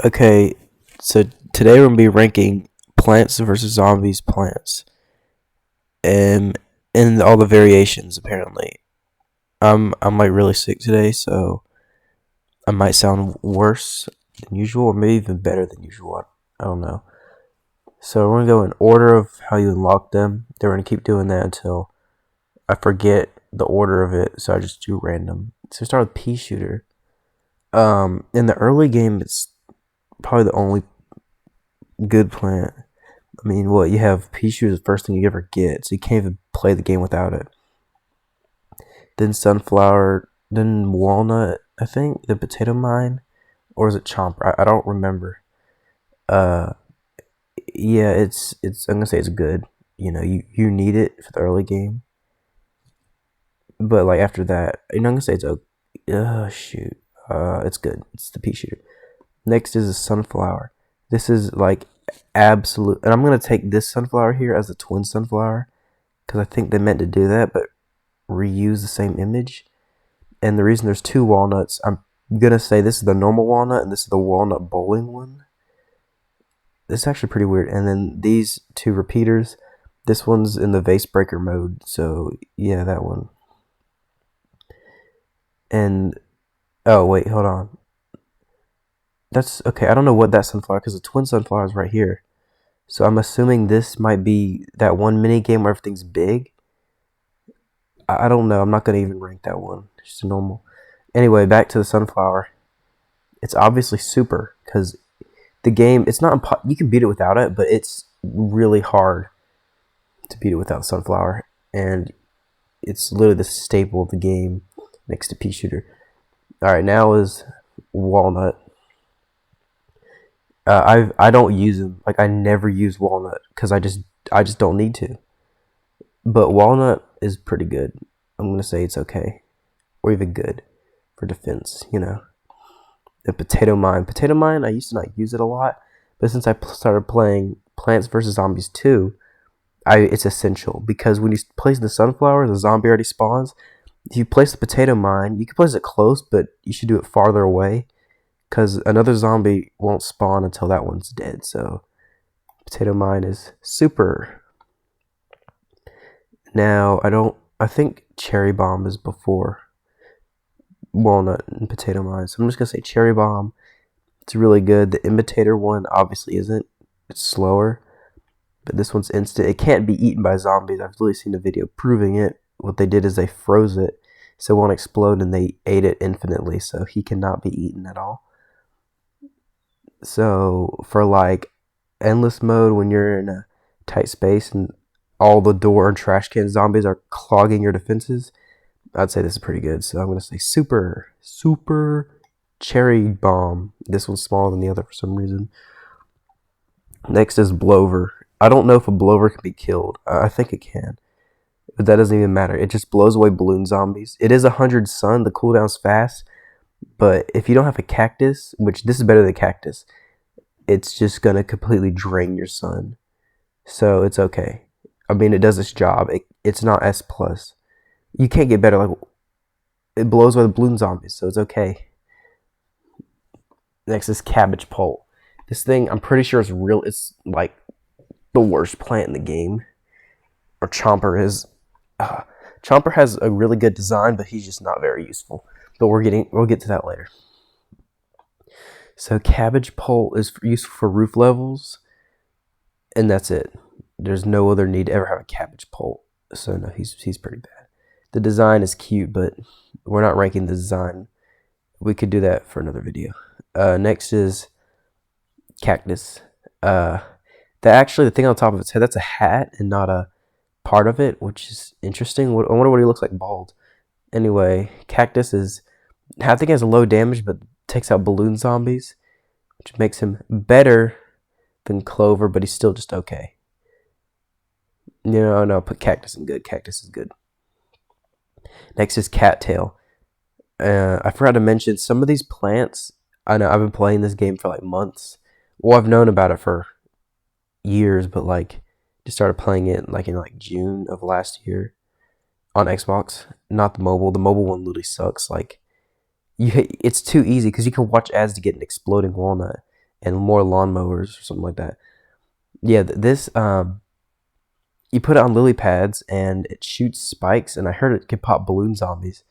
Okay, so today we're gonna be ranking Plants vs Zombies plants, and all the variations. Apparently, I'm like really sick today, so I might sound worse than usual, or maybe even better than usual. I don't know. So we're gonna go in order of how you unlock them. Then we're gonna keep doing that until I forget the order of it. So I just do random. So start with pea shooter. In the early game, it's probably the only good plant. I mean, what you have pea shooter is the first thing you ever get, so you can't even play the game without it. Then sunflower, then walnut, I think, then potato mine, or is it chomper? I don't remember. Uh, yeah, it's. I'm gonna say it's good. You need it for the early game, but like after that, I'm gonna say it's okay. Shoot. It's good. It's the pea shooter. Next is a sunflower. This is like absolute, and I'm gonna take this sunflower here as a twin sunflower because I think they meant to do that, but reuse the same image. And the reason there's two walnuts, I'm gonna say this is the normal walnut and this is the walnut bowling one. This is actually pretty weird. And then these two repeaters, this one's in the vase breaker mode, so yeah, that one. And oh wait, hold on. That's okay. I don't know what that sunflower because the twin sunflower is right here. So I'm assuming this might be that one mini game where everything's big. I don't know. I'm not gonna even rank that one. It's just a normal. Anyway, back to the sunflower. It's obviously super because the game. It's not. You can beat it without it, but it's really hard to beat it without sunflower, and it's literally the staple of the game next to pea shooter. All right, now is walnut. I don't use them. Like I never use walnut because I just don't need to. But walnut is pretty good. I'm gonna say it's okay, or even good for defense. The potato mine. Potato mine. I used to not use it a lot, but since I started playing Plants vs Zombies 2, it's essential because when you place the sunflower, the zombie already spawns. If you place the potato mine, you can place it close, but you should do it farther away because another zombie won't spawn until that one's dead. So potato mine is super. Now I think cherry bomb is before walnut and potato mine. So I'm just gonna say cherry bomb. It's really good. The imitator one obviously isn't. It's slower, but this one's instant. It can't be eaten by zombies. I've literally seen a video proving it. What they did is they froze it so it won't explode, and they ate it infinitely. So he cannot be eaten at all. So for like endless mode, when you're in a tight space and all the door and trash can zombies are clogging your defenses, I'd say this is pretty good. So I'm gonna say super cherry bomb. This one's smaller than the other for some reason. Next is blower. I don't know if a blower can be killed. I think it can, but that doesn't even matter. It just blows away balloon zombies. It is 100 sun. The cooldown's fast, but if you don't have a cactus, which this is better than cactus, it's just gonna completely drain your sun. So it's okay. I mean, it does its job. It's not S plus. You can't get better. Like it blows away the balloon zombies, so it's okay. Next is cabbage pole. This thing, I'm pretty sure it's real. It's like the worst plant in the game. Or Chomper is. Chomper has a really good design, but he's just not very useful. But we'll get to that later. So cabbage pole is useful for roof levels, and that's it. There's no other need to ever have a cabbage pole. So no, he's pretty bad. The design is cute, but we're not ranking the design. We could do that for another video. Next is cactus. The thing on top of its head, that's a hat and not a part of it, which is interesting. I wonder what he looks like bald. Anyway, cactus I think he has a low damage, but takes out balloon zombies, which makes him better than Clover, but he's still just okay. No, put cactus in good. Cactus is good. Next is cattail. I forgot to mention some of these plants. I know I've been playing this game for like months. Well, I've known about it for years, but like just started playing it like in like June of last year on Xbox, not the mobile. The mobile one literally sucks. Like it's too easy because you can watch ads to get an exploding walnut, and more lawnmowers or something like that. Yeah, this you put it on lily pads and it shoots spikes, and I heard it can pop balloon zombies.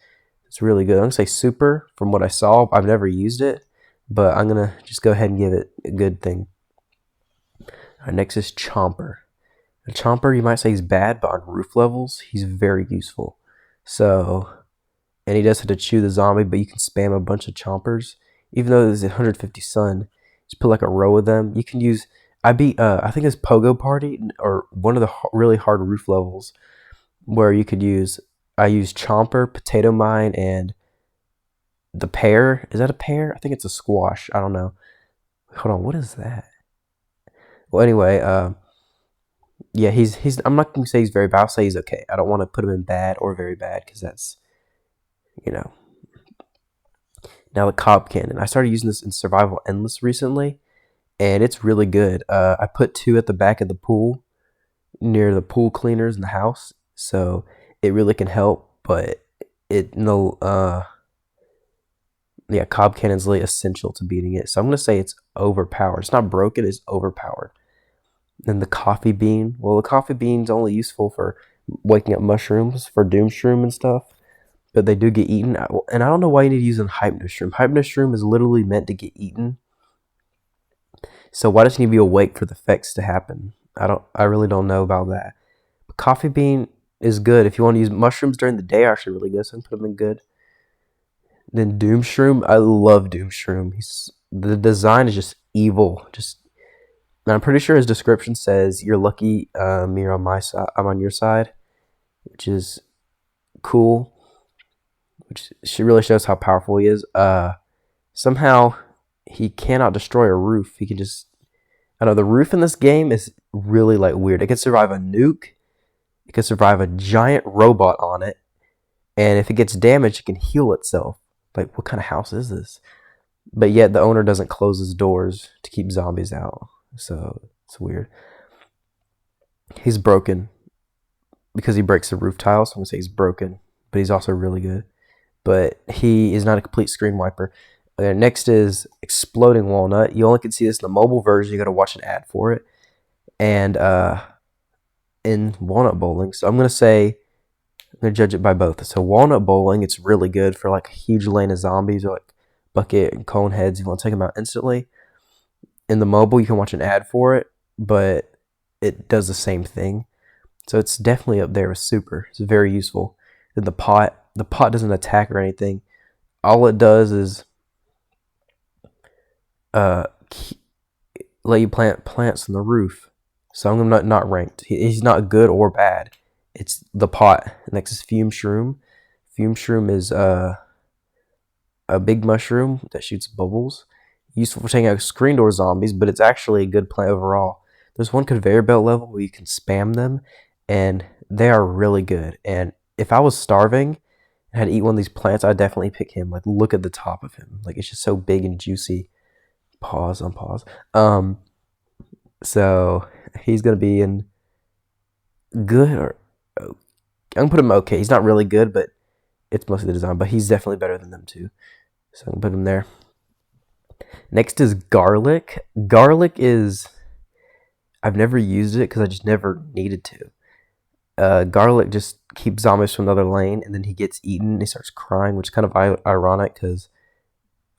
It's really good. I'm gonna say super from what I saw. I've never used it, but I'm gonna just go ahead and give it a good thing. All right, next is Chomper. A Chomper, you might say he's bad, but on roof levels, he's very useful. So, and he does have to chew the zombie, but you can spam a bunch of Chompers. Even though there's 150 sun, just put like a row of them. You can use. I beat. I think it's Pogo Party or one of the really hard roof levels where you could use. I use Chomper, Potato Mine, and the pear. Is that a pear? I think it's a squash. I don't know. Hold on, what is that? Well, anyway, yeah, he's. I'm not gonna say he's very bad. I'll say he's okay. I don't want to put him in bad or very bad because that's, you know. Now the Cob Cannon. I started using this in Survival Endless recently, and it's really good. I put 2 at the back of the pool, near the pool cleaners in the house, so it really can help. But yeah, Cob Cannon's really essential to beating it. So I'm gonna say it's overpowered. It's not broken. It's overpowered. Then the Coffee Bean. Well, the Coffee Bean's only useful for waking up mushrooms for Doom Shroom and stuff, but they do get eaten. And I don't know why you need to use a Hypno Shroom. Hypno Shroom is literally meant to get eaten. So why does it need to be awake for the effects to happen? I really don't know about that. But Coffee Bean is good. If you want to use mushrooms during the day, are actually really good, so I can put them in good. Then Doom Shroom. I love Doom Shroom. The design is just evil. And I'm pretty sure his description says, "You're lucky, you're on my side. I'm on your side," which is cool. Which really shows how powerful he is. Somehow he cannot destroy a roof. He can just. I know the roof in this game is really like weird. It can survive a nuke. It can survive a giant robot on it, and if it gets damaged, it can heal itself. Like, what kind of house is this? But yet the owner doesn't close his doors to keep zombies out. So it's weird. He's broken because he breaks the roof tiles. So I'm gonna say he's broken, but he's also really good. But he is not a complete screen wiper. Next is Exploding Walnut. You only can see this in the mobile version. You got to watch an ad for it. And in Walnut Bowling, so I'm gonna judge it by both. So Walnut Bowling, it's really good for like a huge lane of zombies or like bucket and cone heads. You want to take them out instantly. In the mobile, you can watch an ad for it, but it does the same thing. So it's definitely up there with super. It's very useful. Then the pot doesn't attack or anything. All it does is let you plant plants on the roof. So I'm not ranked. He's not good or bad. It's the pot. Next is Fume Shroom. Fume Shroom is a big mushroom that shoots bubbles. Useful for taking out screen door zombies, but it's actually a good plant overall. There's one conveyor belt level where you can spam them, and they are really good. And if I was starving and had to eat one of these plants, I'd definitely pick him. Like, look at the top of him. Like, it's just so big and juicy. Pause. So he's gonna be in good or I'm gonna put him okay. He's not really good, but it's mostly the design. But he's definitely better than them too. So I'm gonna put him there. Next is Garlic. Garlic is I've never used it because I just never needed to. Garlic just keeps zombies from another lane, and then he gets eaten. And he starts crying, which is kind of ironic because,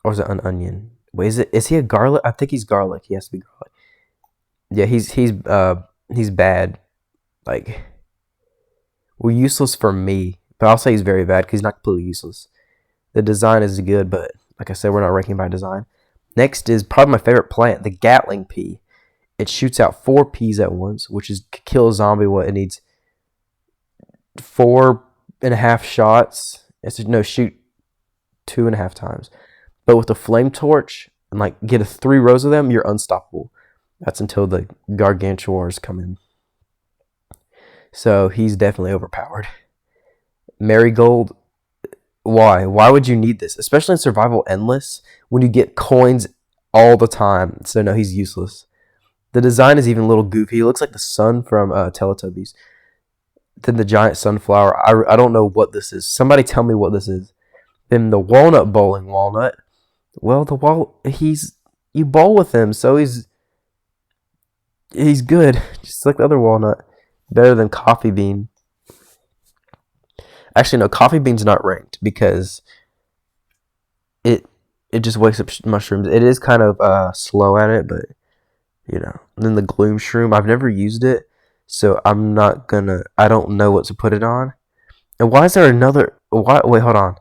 or is it an onion? Wait, is he a garlic? I think he's garlic. He has to be garlic. Yeah, he's bad. Like, well, useless for me, but I'll say he's very bad because he's not completely useless. The design is good, but like I said, we're not ranking by design. Next is probably my favorite plant, the Gatling pea. It shoots out 4 peas at once, which is kill a zombie. What it needs 4.5 shots. Shoot 2.5 times. But with a flame torch and like get 3 rows of them, you're unstoppable. That's until the Gargantuars come in. So he's definitely overpowered. Marigold. Why? Why would you need this? Especially in Survival Endless when you get coins all the time. So no, he's useless. The design is even a little goofy. He looks like the sun from Teletubbies. Then the giant sunflower. I don't know what this is. Somebody tell me what this is. Then the Walnut Bowling Walnut. Well, he's you bowl with him, so he's good, just like the other walnut. Better than coffee bean. Actually, no, coffee bean's not ranked because it it just wakes up mushrooms. It is kind of slow at it, but you know. And then the gloom shroom, I've never used it, so I'm not gonna. I don't know what to put it on. And why is there another? Why? Wait, hold on.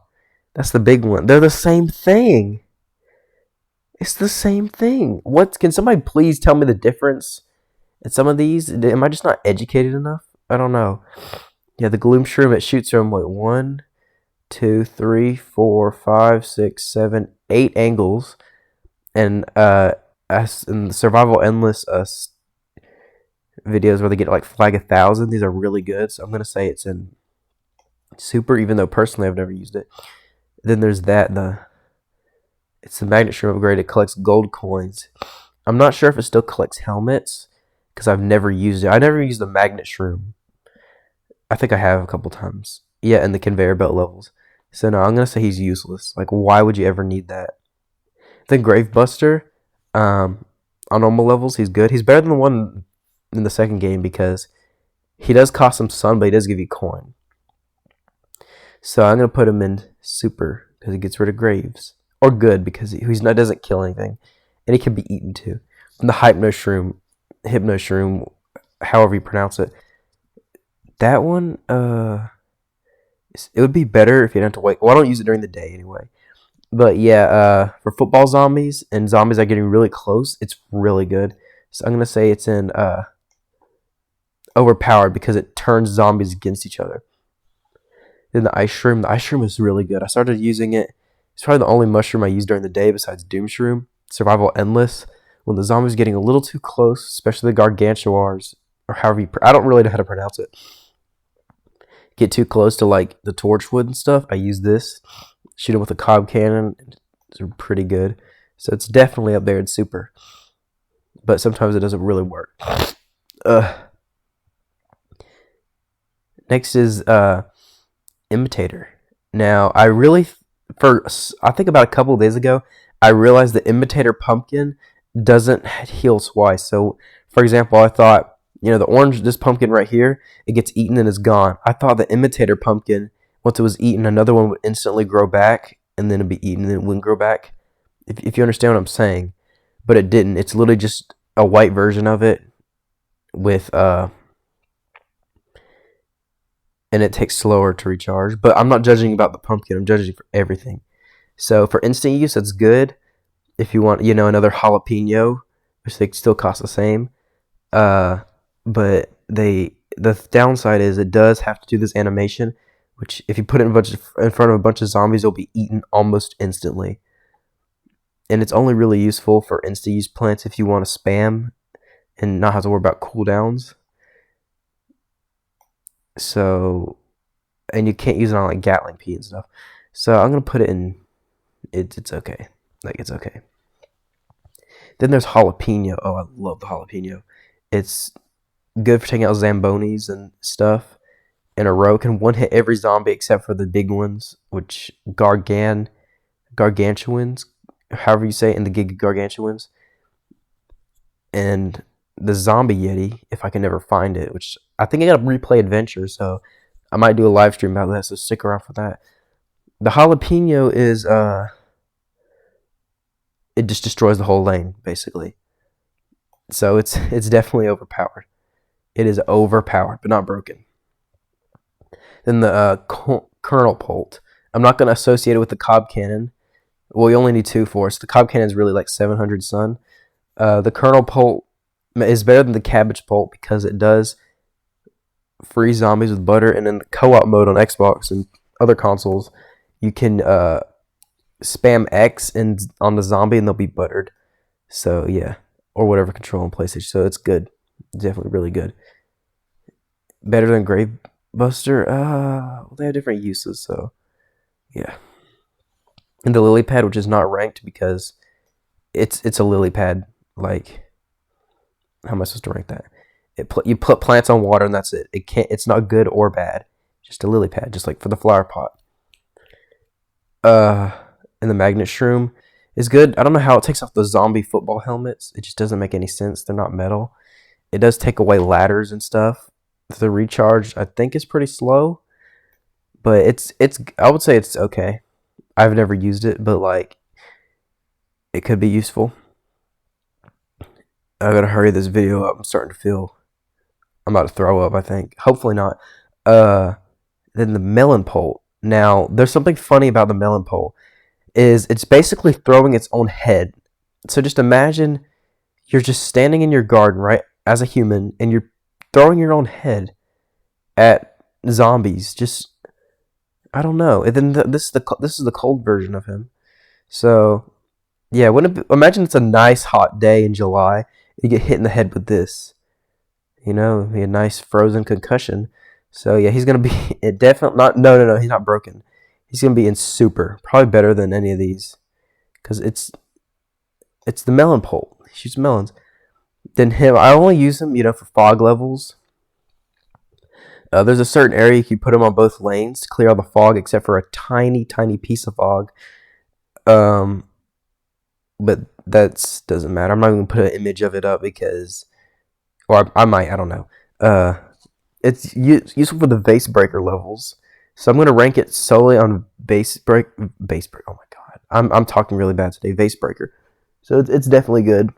That's the big one. They're the same thing. It's the same thing. What? Can somebody please tell me the difference in some of these? Am I just not educated enough? I don't know. Yeah, the gloom shroom, it shoots from what, 1, 2, 3, 4, 5, 6, 7, 8 angles, and as in the survival endless videos where they get like flag 1,000, these are really good. So I'm gonna say it's in super, even though personally I've never used it. Then there's it's the magnet shroom upgrade. It collects gold coins. I'm not sure if it still collects helmets because I've never used it. I never used the magnet shroom. I think I have a couple times. Yeah, in the conveyor belt levels. So no, I'm gonna say he's useless. Like, why would you ever need that? Then Gravebuster, on normal levels, he's good. He's better than the one in the second game because he does cost some sun, but he does give you coin. So I'm gonna put him in super because he gets rid of graves, or good because doesn't kill anything, and he can be eaten too. And the Hypno Shroom, however you pronounce it. That one, it would be better if you didn't have to wait. Well, I don't use it during the day anyway. But yeah, for football zombies and zombies that are getting really close, it's really good. So I'm gonna say it's in overpowered because it turns zombies against each other. Then the ice shroom. The ice shroom is really good. I started using it. It's probably the only mushroom I use during the day besides Doom Shroom. Survival Endless. When the zombies getting a little too close, especially the gargantuars, or however I don't really know how to pronounce it. Get too close to like the torchwood and stuff, I use this. Shoot it with a cob cannon. It's pretty good. So it's definitely up there in super. But sometimes it doesn't really work. Next is Imitator. Now, I think about a couple of days ago, I realized the Imitator pumpkin doesn't heal twice. So, for example, I thought, this pumpkin right here, it gets eaten and is gone. I thought the Imitator pumpkin, once it was eaten, another one would instantly grow back, and then it'd be eaten, and then it wouldn't grow back. If you understand what I'm saying. But it didn't. It's literally just a white version of it with, and it takes slower to recharge. But I'm not judging about the pumpkin. I'm judging for everything. So for instant use, that's good. If you want, another jalapeno, which they still cost the same. But the downside is it does have to do this animation, which if you put it in front of a bunch of zombies, it'll be eaten almost instantly. And it's only really useful for instant use plants if you want to spam and not have to worry about cooldowns. So, and you can't use it on like Gatling P and stuff. So I'm gonna put it in. It's okay. Like, it's okay. Then there's jalapeno. Oh, I love the jalapeno. It's good for taking out Zambonis and stuff in a row. Can one hit every zombie except for the big ones, which gargantuans, however you say it, in the Giga Gargantuans. And the Zombie Yeti, if I can never find it, which I think I gotta replay Adventure, so I might do a live stream about that, so stick around for that. The jalapeno is, it just destroys the whole lane, basically. So it's definitely overpowered. It is overpowered, but not broken. Then the Colonel Bolt. I'm not going to associate it with the Cob Cannon. Well, you only need 2 for it. So the Cob Cannon is really like 700 sun. The Colonel Bolt is better than the Cabbage Bolt because it does free zombies with butter. And in the co-op mode on Xbox and other consoles, you can spam X on the zombie and they'll be buttered. So yeah, or whatever control on PlayStation. So it's good. Definitely really good. Better than Gravebuster. They have different uses. So yeah. And the lily pad, which is not ranked because it's a lily pad. Like, how am I supposed to rank that? You put plants on water and that's it. It's not good or bad. Just a lily pad, just like for the flower pot. And the magnet shroom. is good. I don't know how it takes off the zombie football helmets. It just doesn't make any sense. They're not metal. It does take away ladders and stuff. The recharge, I think, is pretty slow, but it's. I would say it's okay. I've never used it, but like it could be useful. I gotta hurry this video up. I'm starting to feel I'm about to throw up. I think. Hopefully not. Uh, then the melon pole. Now, there's something funny about the melon pole. Is it's basically throwing its own head. So just imagine you're just standing in your garden, right, as a human, and you're throwing your own head at zombies. Just I don't know. And then this is the cold version of him. So yeah, imagine it's a nice hot day in July. You get hit in the head with this. You know, a nice frozen concussion. So yeah, he's gonna be it definitely not. No. He's not broken. He's gonna be in super, probably better than any of these, because it's the melon pole. He shoots melons. Then him, I only use him, for fog levels. There's a certain area you can put him on both lanes to clear all the fog, except for a tiny, tiny piece of fog. But that doesn't matter. I'm not even gonna put an image of it up because, or I might. I don't know. It's useful for the vase breaker levels. So I'm gonna rank it solely on base break. Oh my god, I'm talking really bad today. Vase breaker. So it's definitely good.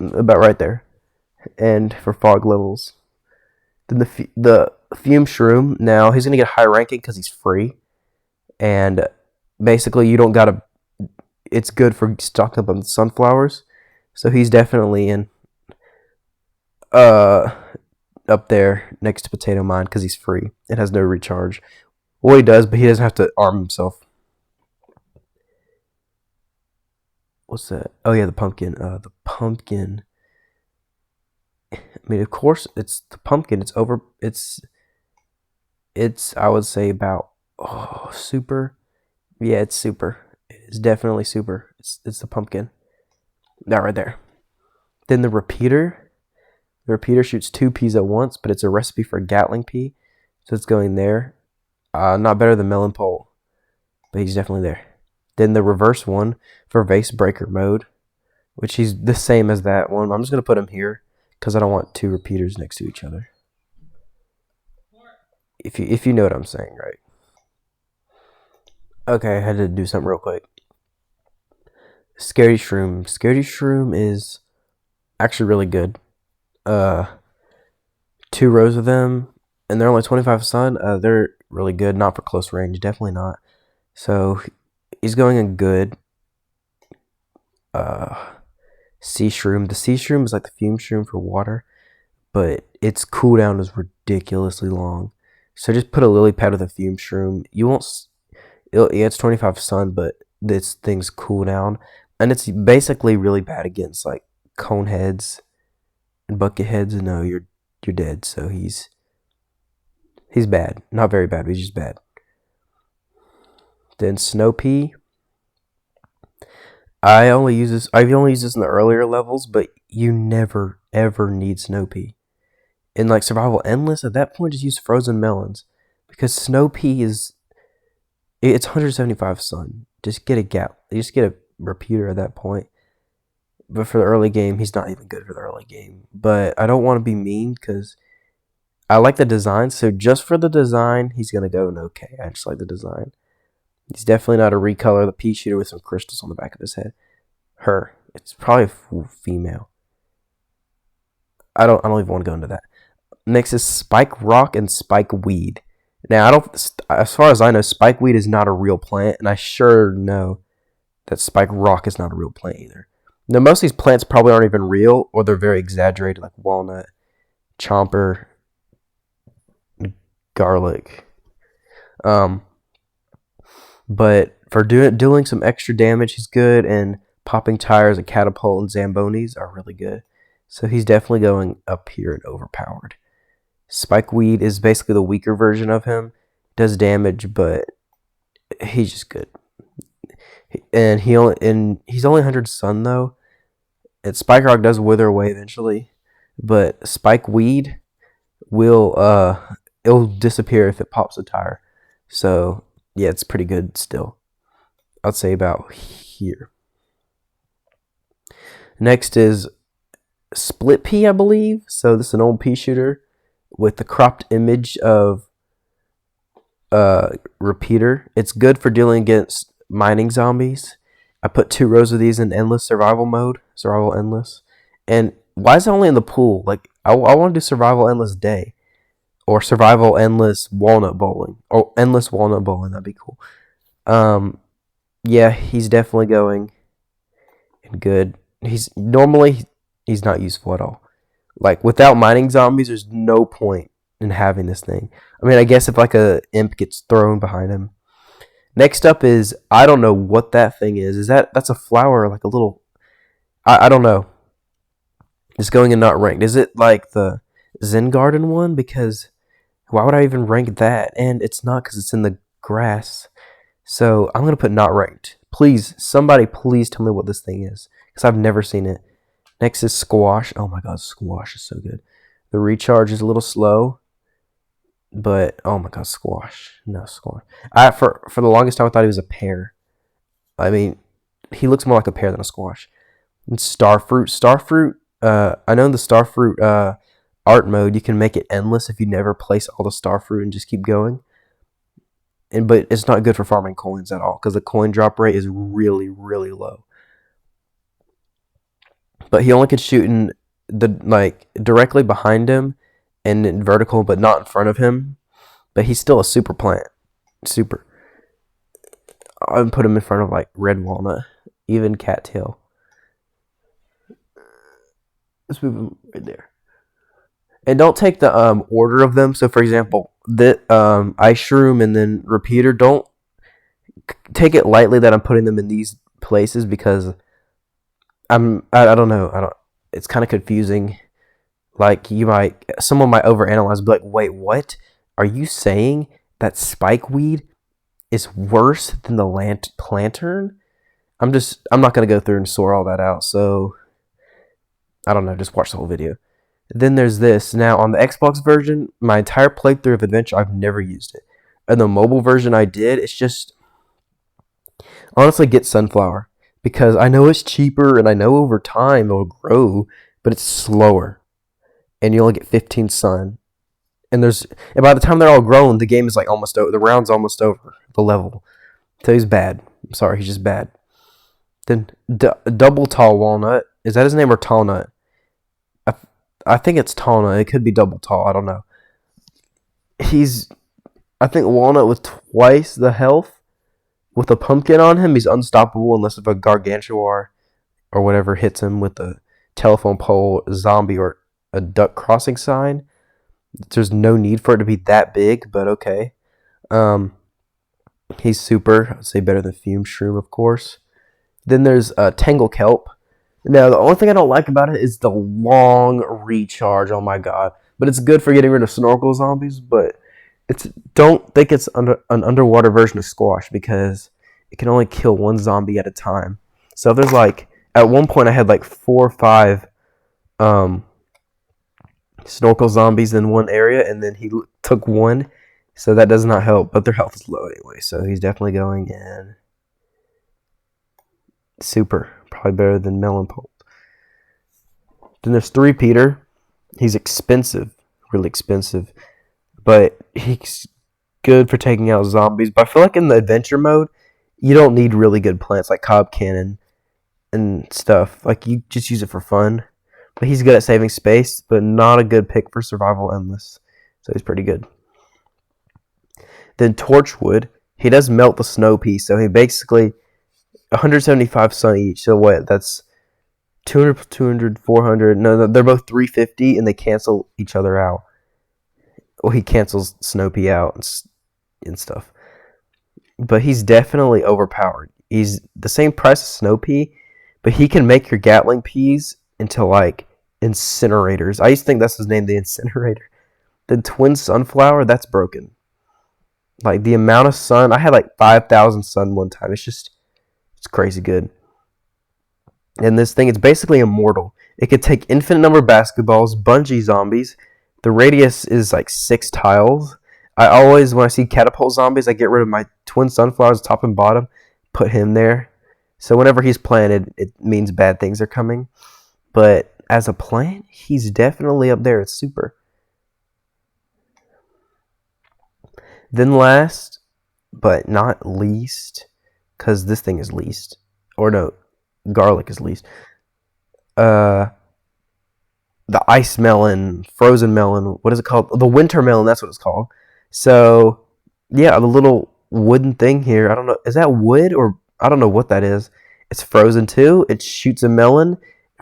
About right there. And for fog levels, then the fume shroom. Now he's gonna get high ranking because he's free, and basically you don't gotta. It's good for stocking up on sunflowers, so he's definitely in. Up there next to Potato Mine because he's free. It has no recharge. Well, he does, but he doesn't have to arm himself. What's that? Oh yeah, the pumpkin. The pumpkin. I mean, of course, it's the pumpkin. It's over. It's. I would say about super. Yeah, it's super. It's definitely super. It's the pumpkin. That right there. Then the repeater. The repeater shoots 2 peas at once, but it's a recipe for a Gatling pea, so it's going there. Not better than melon pole, but he's definitely there. Then the reverse one for vase breaker mode, which he's the same as that one. I'm just gonna put him here because I don't want 2 repeaters next to each other. If you know what I'm saying, right? Okay, I had to do something real quick. Scaredy Shroom. Scaredy Shroom is actually really good. 2 rows of them, and they're only 25 sun. They're really good. Not for close range, definitely not. So he's going in good. Sea Shroom. The Sea Shroom is like the fume shroom for water, but its cooldown is ridiculously long. So just put a lily pad with a fume shroom. You won't. It's 25 sun, but this thing's cooldown, and it's basically really bad against like cone heads and bucket heads. No, you're dead. So he's bad. Not very bad, but he's just bad. Then Snow Pea. I've only used this in the earlier levels, but you never ever need Snow Pea. In like Survival Endless, at that point just use frozen melons. Because Snow Pea it's 175 sun. Just get a repeater at that point. But for the early game, he's not even good for the early game. But I don't want to be mean because I like the design. So just for the design, he's going to go in okay. I just like the design. He's definitely not a recolor. The pea shooter with some crystals on the back of his head. Her. It's probably a female. I don't even want to go into that. Next is Spike Rock and Spike Weed. Now, as far as I know, Spike Weed is not a real plant, and I sure know that Spike Rock is not a real plant either. Now, most of these plants probably aren't even real, or they're very exaggerated, like walnut, chomper, garlic. But for doing some extra damage, he's good, and popping tires and catapult and zambonis are really good. So he's definitely going up here and overpowered. Spikeweed is basically the weaker version of him. Does damage, but he's just good. And he's only 100 sun though. And Spike Rock does wither away eventually, but Spikeweed it'll disappear if it pops a tire. So yeah, it's pretty good still. I'd say about here. Next is Split Pea, I believe. So this is an old pea shooter with the cropped image of Repeater. It's good for dealing against mining zombies. I put 2 rows of these in endless survival mode, survival endless. And why is it only in the pool? Like I want to do survival endless day, or survival endless walnut bowling, or endless walnut bowling. That'd be cool. Yeah, he's definitely going and good. He's not useful at all. Like without mining zombies, there's no point in having this thing. I mean, I guess if like a imp gets thrown behind him. Next up is I don't know what that thing is. That's a flower, like a little. I don't know. It's going in not ranked. Is it like the Zen Garden one? Because why would I even rank that? And it's not because it's in the grass. So I'm gonna put not ranked. Please, somebody, please tell me what this thing is, because I've never seen it. Next is Squash. Oh my god, Squash is so good. The recharge is a little slow, but oh my god, Squash. No, Squash. For the longest time I thought he was a pear. I mean, he looks more like a pear than a squash. And Starfruit. Starfruit. I know in the Starfruit art mode you can make it endless if you never place all the Starfruit and just keep going. But it's not good for farming coins at all because the coin drop rate is really, really low. But he only could shoot in directly behind him and in vertical, but not in front of him. But he's still a super plant. Super. I would put him in front of like red walnut, even cattail. Let's move him right there. And don't take the order of them. So, for example, the Ice Shroom and then Repeater. Don't take it lightly that I'm putting them in these places because I don't know. It's kind of confusing. Like someone might overanalyze, and be like, wait, what? Are you saying that spikeweed is worse than the lantern? I'm not gonna go through and sort all that out. So I don't know. Just watch the whole video. Then there's this. Now on the Xbox version, my entire playthrough of Adventure, I've never used it. And the mobile version I did. It's just honestly get Sunflower because I know it's cheaper and I know over time it'll grow, but it's slower. And you only get 15 sun. And by the time they're all grown, the game is like almost over. The round's almost over. The level. So he's bad. I'm sorry, he's just bad. Then Double Tall Walnut. Is that his name or Tall Nut? I think it's Tall Nut. It could be Double Tall. I don't know. I think Walnut with twice the health. With a pumpkin on him, he's unstoppable unless if a Gargantuar or whatever hits him with a telephone pole, zombie, or a duck crossing sign. There's no need for it to be that big, but okay. He's super. I'd say better than Fume Shroom, of course. Then there's Tangle Kelp. Now, the only thing I don't like about it is the long recharge. Oh my god. But it's good for getting rid of snorkel zombies, but don't think it's an underwater version of Squash because it can only kill one zombie at a time. So if there's at one point I had 4 or 5 snorkel zombies in one area, and then he took one, so that does not help, but their health is low anyway, so he's definitely going in super, probably better than Melon Pulp. Then there's Repeater. He's expensive, really expensive, but he's good for taking out zombies. But I feel like in the adventure mode, you don't need really good plants like Cob Cannon and stuff. Like, you just use it for fun. But he's good at saving space, but not a good pick for survival endless. So he's pretty good. Then Torchwood. He does melt the snow piece, so he basically 175 sun each. So what? That's 200, 400. No, they're both 350, and they cancel each other out. Well, he cancels Snow-Pea out and stuff. But he's definitely overpowered. He's the same price as Snow-Pea, but he can make your Gatling peas into incinerators. I used to think that's his name, the Incinerator. The Twin Sunflower, that's broken. The amount of sun, I had 5,000 sun one time. It's crazy good. And this thing, it's basically immortal. It could take infinite number of basketballs, bungee zombies. The radius is 6 tiles. I always, when I see catapult zombies, I get rid of my Twin Sunflowers top and bottom, put him there. So whenever he's planted, it means bad things are coming. But as a plant, he's definitely up there. It's super. Then last, but not least, because this thing is least. Or no, garlic is least. Uh, the ice melon, frozen melon. What is it called? The winter melon. That's what it's called. So yeah, the little wooden thing here. I don't know. Is that wood or I don't know what that is. It's frozen too. It shoots a melon,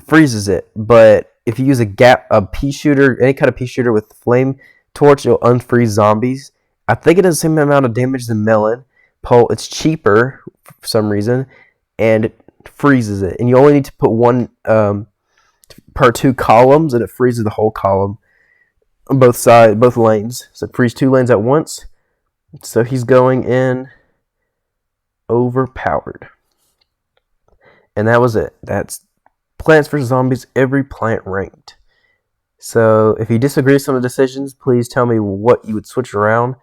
freezes it. But if you use a pea shooter, any kind of pea shooter with flame torch, it'll unfreeze zombies. I think it does the same amount of damage as the melon pole. It's cheaper for some reason, and it freezes it. And you only need to put one per 2 columns, and it freezes the whole column on both sides, both lanes. So it freezes 2 lanes at once. So he's going in overpowered. And that was it. That's Plants vs. Zombies, every plant ranked. So if you disagree with some of the decisions, please tell me what you would switch around.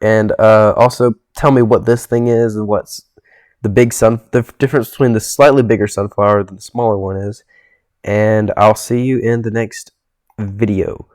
And also tell me what this thing is and what's the difference between the slightly bigger sunflower than the smaller one is. And I'll see you in the next video.